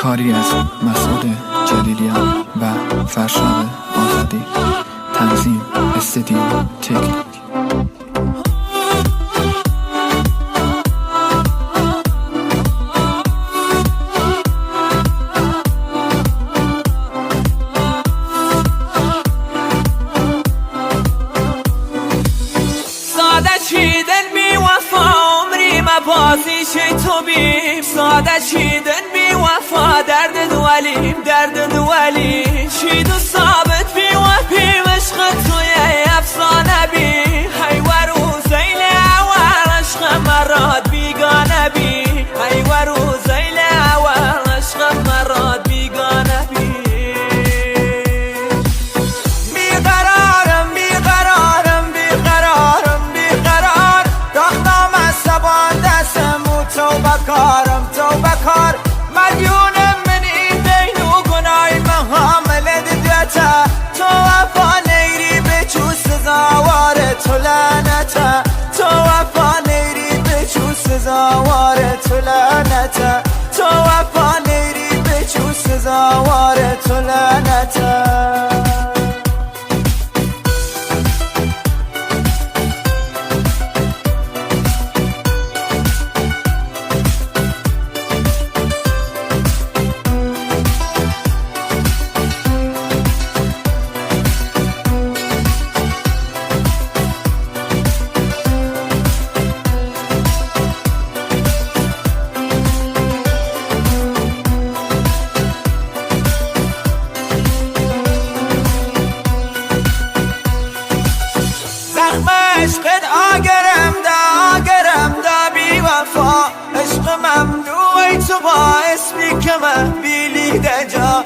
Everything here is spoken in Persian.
کاری از مسعود جلیلیان و فرشاد آزادی. تنظیم استدیو تکنیک. چیدن بی وفا عمری مبازیش تو بیم، ساده چیدن بی وفا درد دوالیم، درد دوالیم چید و ثابت بی وفیم عشق توی افسانه بی هی ورو زیل اول عشق مراد بیگانه بی هی ورو زیل اول عشق مراد بیگانه بی توبه کار مدیونم منی بین و گنای محامله دیتا تو وفا نیری به چو سزاوار تو لعنتا تو وفا نیری به چو سزاوار تو لعنتا تو وفا نیری به چو سزاوار تو لعنتا عشقت آگرم دا بی وفا عشق ممنوعی تو باعث بی که من بیلی دجا